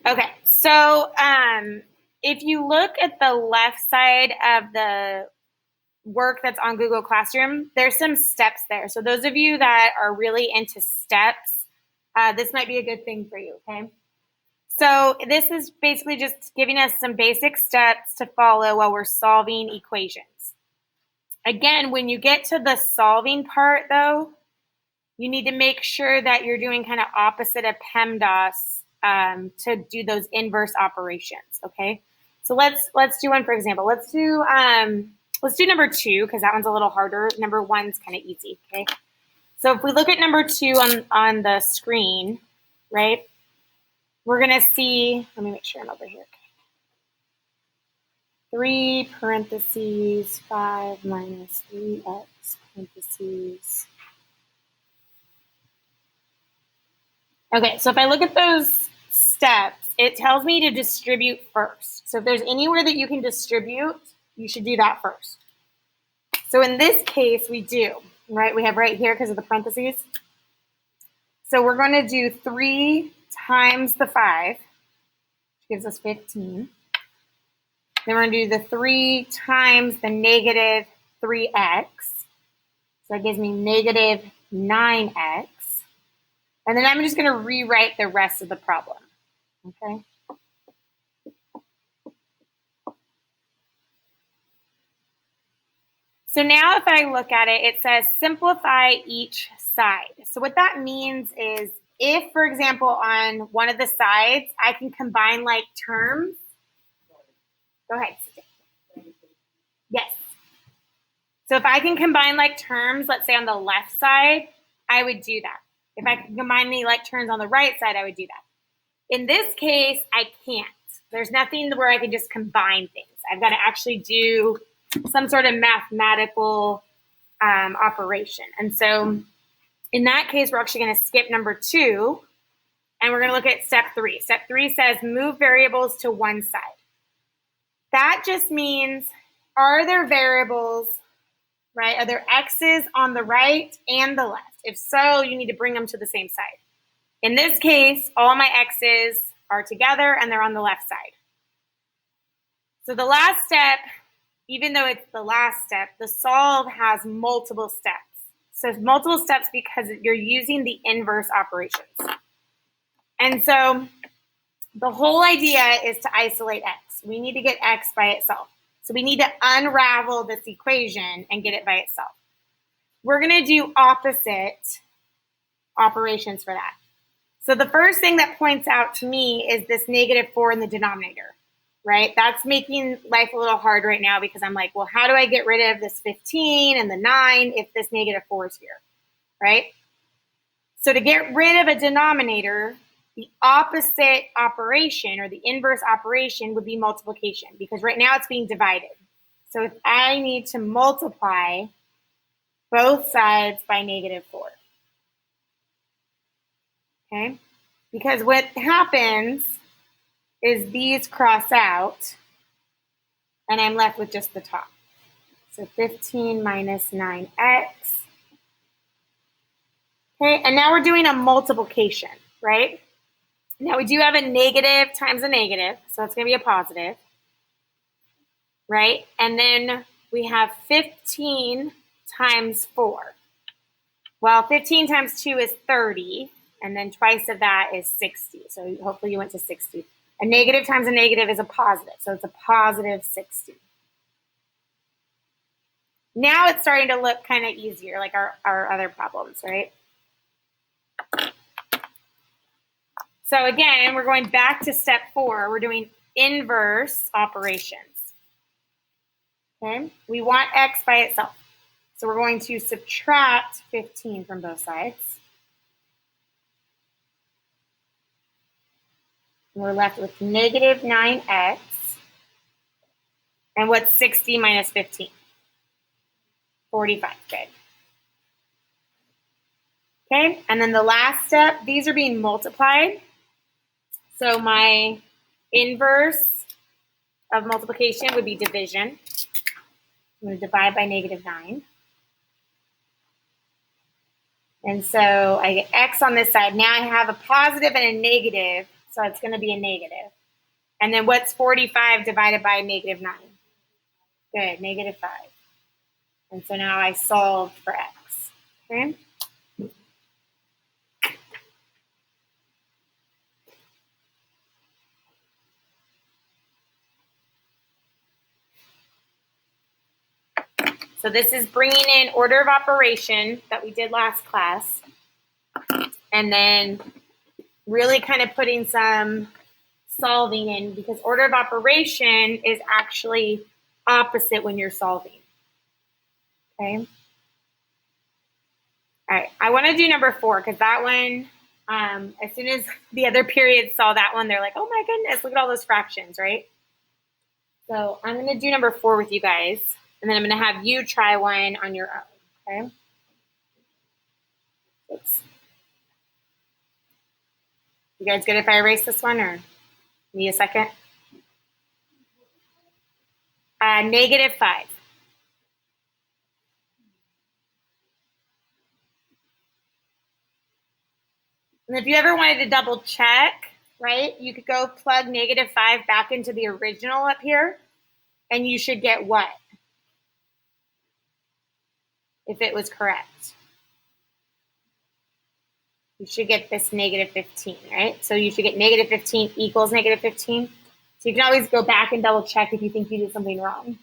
Okay, so if you look at the left side of the work that's on Google Classroom, there's some steps there. So those of you that are really into steps, this might be a good thing for you, okay? So this is basically just giving us some basic steps to follow while we're solving equations. Again, when you get to the solving part, though, you need to make sure that you're doing kind of opposite of PEMDAS to do those inverse operations. Okay, so let's do one for example. Let's do number 2 because that one's a little harder. Number 1's kind of easy. Okay, so if we look at number 2 on the screen, right, we're gonna see. Let me make sure I'm over here. 3 parentheses 5 minus 3x parentheses. Okay, so if I look at those steps, it tells me to distribute first. So if there's anywhere that you can distribute, you should do that first. So in this case, we do, right? We have right here because of the parentheses. So we're going to do 3 times the 5, which gives us 15. Then we're going to do the 3 times the negative 3x. So that gives me negative 9x. And then I'm just going to rewrite the rest of the problem, okay? So now if I look at it, it says simplify each side. So what that means is if, for example, on one of the sides, I can combine like terms. Go ahead. Yes. So if I can combine like terms, let's say on the left side, I would do that. If I can combine the like terms on the right side, I would do that. In this case, I can't. There's nothing where I can just combine things. I've got to actually do some sort of mathematical operation. And so in that case, we're actually going to skip number 2, and we're going to look at step 3. Step 3 says move variables to one side. That just means, are there variables, right? Are there x's on the right and the left? If so, you need to bring them to the same side. In this case, all my x's are together and they're on the left side. So the last step, even though it's the last step, the solve has multiple steps. So multiple steps because you're using the inverse operations. And so the whole idea is to isolate x. We need to get x by itself. So we need to unravel this equation and get it by itself. We're going to do opposite operations for that. So the first thing that points out to me is this negative 4 in the denominator, right? That's making life a little hard right now because I'm like, well, how do I get rid of this 15 and the 9 if this negative 4 is here, right? So to get rid of a denominator, the opposite operation or the inverse operation would be multiplication because right now it's being divided. So if I need to multiply both sides by negative 4. Okay? Because what happens is these cross out and I'm left with just the top. So 15 minus 9x. Okay, and now we're doing a multiplication, right? Now we do have a negative times a negative, so it's going to be a positive, right? And then we have 15 times 4. Well, 15 times 2 is 30, and then twice of that is 60. So hopefully you went to 60. A negative times a negative is a positive, so it's a positive 60. Now it's starting to look kind of easier, like our other problems, right? So again, we're going back to step 4. We're doing inverse operations. Okay, we want x by itself. So we're going to subtract 15 from both sides. And we're left with negative 9x. And what's 60 minus 15? 45, good. Okay, and then the last step, these are being multiplied. So my inverse of multiplication would be division. I'm going to divide by negative 9. And so I get x on this side. Now I have a positive and a negative So it's going to be a negative. And then what's 45 divided by negative 9? Good, negative 5. And so now I solved for x. Okay. So this is bringing in order of operation that we did last class, and then really kind of putting some solving in, because order of operation is actually opposite when you're solving. Okay. All right. I want to do number 4 because that one, as soon as the other periods saw that one, they're like, oh my goodness, look at all those fractions, right? So I'm going to do number 4 with you guys, and then I'm going to have you try one on your own, okay? Oops. You guys good if I erase this one, or need a second? Negative 5. And if you ever wanted to double check, right, you could go plug negative 5 back into the original up here, and you should get what? If it was correct. You should get this negative 15, right? So you should get negative 15 equals negative 15. So you can always go back and double check if you think you did something wrong.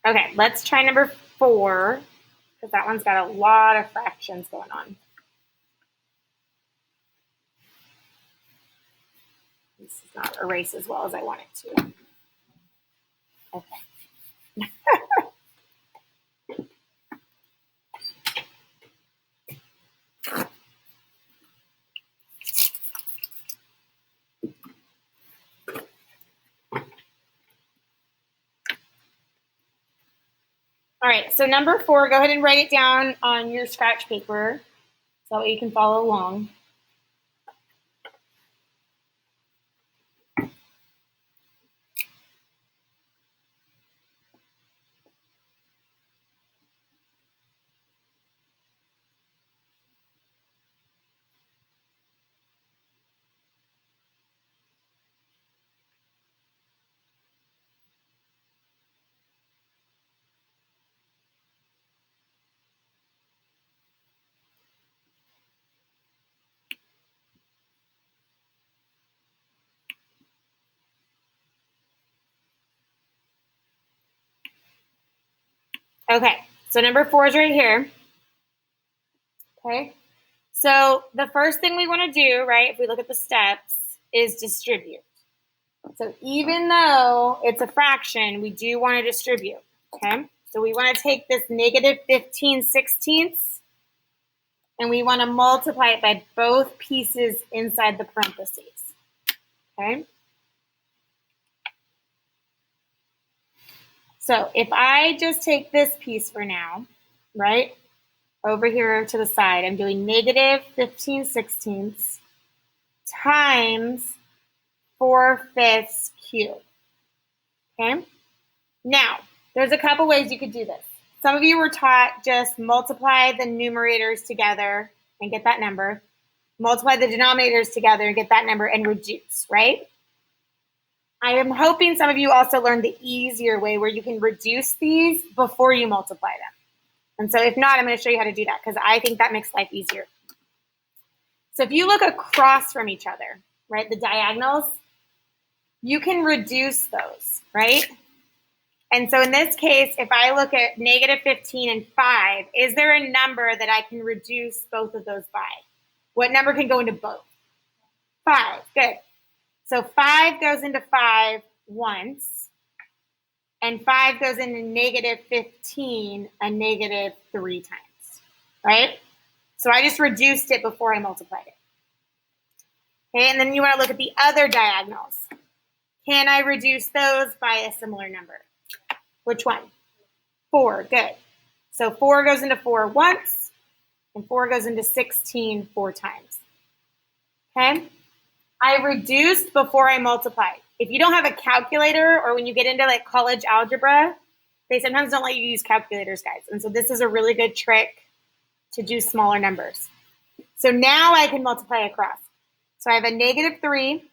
Okay, let's try number 4, because that one's got a lot of fractions going on. This is not erased as well as I want it to. Okay. All right, so number 4, go ahead and write it down on your scratch paper so that you can follow along. Okay, so number 4 is right here. Okay, so the first thing we want to do, right, if we look at the steps, is distribute. So even though it's a fraction, we do want to distribute, okay? So we want to take this negative 15/16 and we want to multiply it by both pieces inside the parentheses, okay? So if I just take this piece for now, right, over here to the side, I'm doing negative 15/16 times 4/5 cubed, okay? Now, there's a couple ways you could do this. Some of you were taught just multiply the numerators together and get that number, multiply the denominators together and get that number, and reduce, right? I am hoping some of you also learned the easier way where you can reduce these before you multiply them. And so if not, I'm going to show you how to do that because I think that makes life easier. So if you look across from each other, right, the diagonals, you can reduce those, right? And so in this case, if I look at negative 15 and 5, is there a number that I can reduce both of those by? What number can go into both? 5, good. So 5 goes into 5 once, and 5 goes into negative 15 a negative 3 times, right? So I just reduced it before I multiplied it. Okay, and then you want to look at the other diagonals. Can I reduce those by a similar number? Which one? 4, good. So 4 goes into 4 once, and 4 goes into 16 4 times. Okay? I reduced before I multiplied. If you don't have a calculator or when you get into like college algebra, They sometimes don't let you use calculators, guys. And so this is a really good trick to do smaller numbers. So now I can multiply across. So I have a -3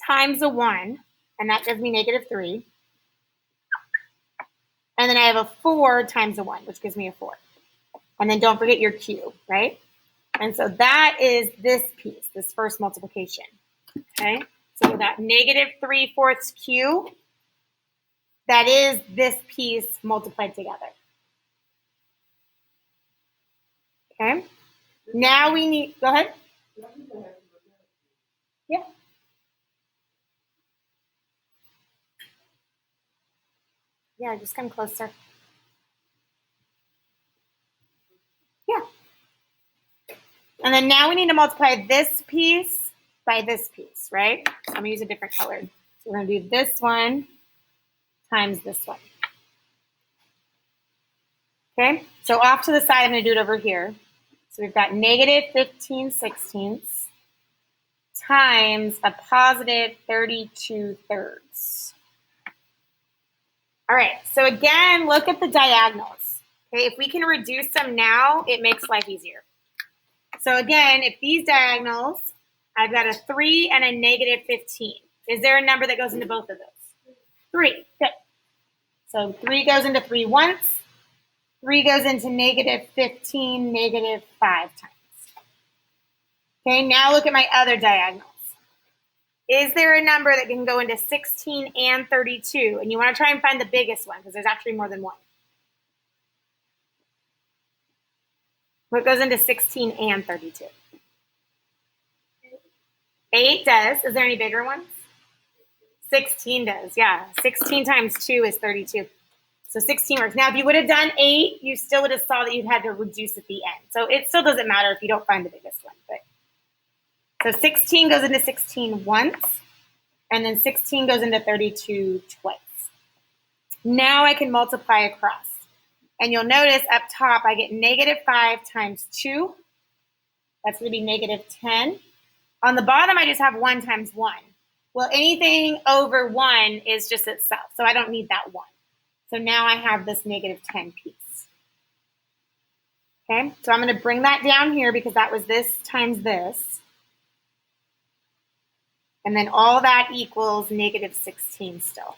times a 1, and that gives me -3. And then I have a 4 times a 1, which gives me a 4. And then don't forget your q, right? And so that is this piece, this first multiplication, okay? So that -3/4 q, that is this piece multiplied together. Okay? Now we need, go ahead. Yeah. Yeah, just come closer. Yeah. And then now we need to multiply this piece by this piece, right? So I'm gonna use a different color. So we're gonna do this one times this one. Okay, so off to the side, I'm gonna do it over here. So we've got -15/16 times a +32/3. All right, so again, look at the diagonals. Okay, if we can reduce them now, it makes life easier. So again, if these diagonals, I've got a 3 and a -15. Is there a number that goes into both of those? 3. Good. So 3 goes into 3 once. 3 goes into -15, -5 times. Okay, now look at my other diagonals. Is there a number that can go into 16 and 32? And you want to try and find the biggest one because there's actually more than one. What goes into 16 and 32? 8 does. Is there any bigger ones? 16 does, yeah. 16 times 2 is 32. So 16 works. Now, if you would have done 8, you still would have saw that you'd had to reduce at the end. So it still doesn't matter if you don't find the biggest one. But so 16 goes into 16 once, and then 16 goes into 32 twice. Now I can multiply across. And you'll notice up top, I get -5 times 2. That's going to be -10. On the bottom, I just have 1 times 1. Well, anything over 1 is just itself, so I don't need that 1. So now I have this -10 piece. Okay, so I'm going to bring that down here because that was this times this. And then all that equals -16 still.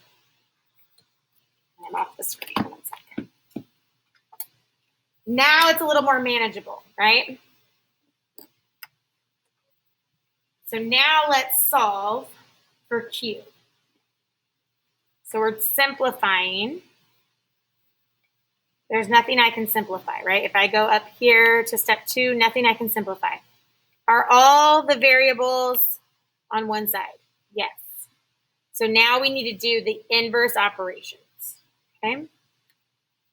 I'm off the screen. 1 second. Now it's a little more manageable, right? So now let's solve for Q. So we're simplifying. There's nothing I can simplify, right? If I go up here to step 2, nothing I can simplify. Are all the variables on one side? Yes. So now we need to do the inverse operations, okay?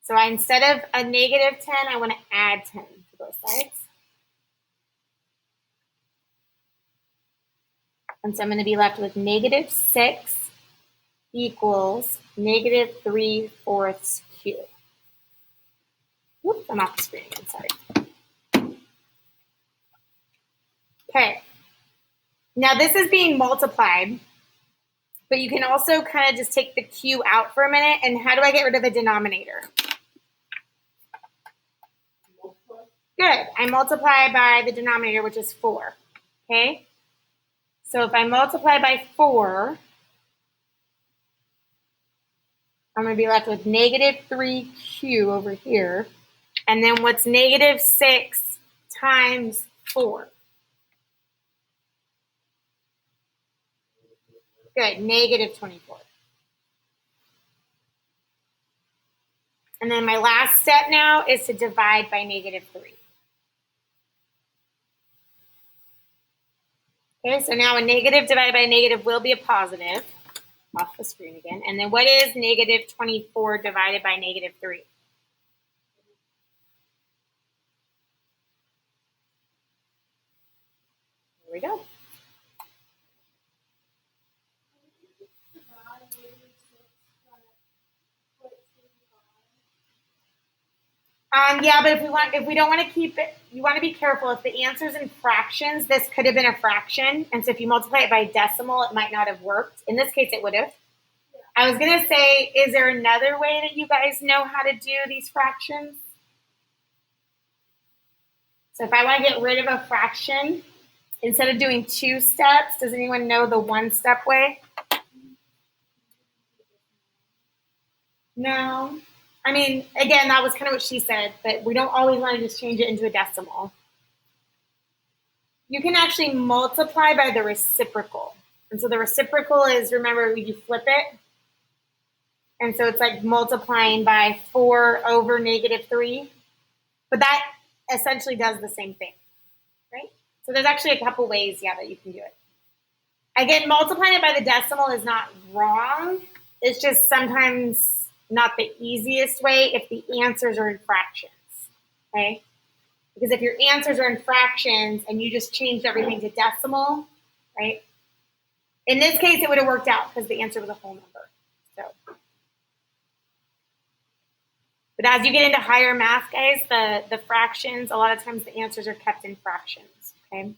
So instead of a -10, I want to add 10 to both sides. And so I'm going to be left with -6 equals -3/4 Q. Whoops, I'm off the screen again, sorry. Okay. Now this is being multiplied, but you can also kind of just take the Q out for a minute. And how do I get rid of the denominator? Good. I multiply by the denominator, which is 4. Okay? So if I multiply by 4, I'm going to be left with -3Q over here. And then what's -6 times 4? Good, -24. And then my last step now is to divide by -3. Okay, so now a negative divided by a negative will be a positive. Off the screen again. And then what is -24 divided by -3? Here we go. Yeah, but if we don't want to keep it, you want to be careful. If the answer's in fractions, this could have been a fraction. And so if you multiply it by decimal, it might not have worked. In this case, it would have. I was going to say, is there another way that you guys know how to do these fractions? So if I want to get rid of a fraction, instead of doing 2 steps, does anyone know the 1-step way? No. I mean, again, that was kind of what she said, but we don't always want to just change it into a decimal. You can actually multiply by the reciprocal. And so the reciprocal is, remember, you flip it. And so it's like multiplying by 4 over -3. But that essentially does the same thing, right? So there's actually a couple ways, yeah, that you can do it. Again, multiplying it by the decimal is not wrong. It's just sometimes not the easiest way if the answers are in fractions, okay? Because if your answers are in fractions and you just changed everything to decimal, right? In this case, it would have worked out because the answer was a whole number. So, but as you get into higher math, guys, the fractions, a lot of times the answers are kept in fractions, okay?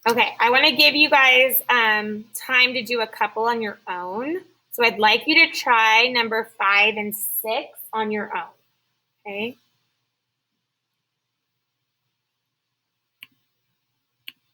Okay, I want to give you guys time to do a couple on your own. So I'd like you to try number 5 and 6 on your own, okay?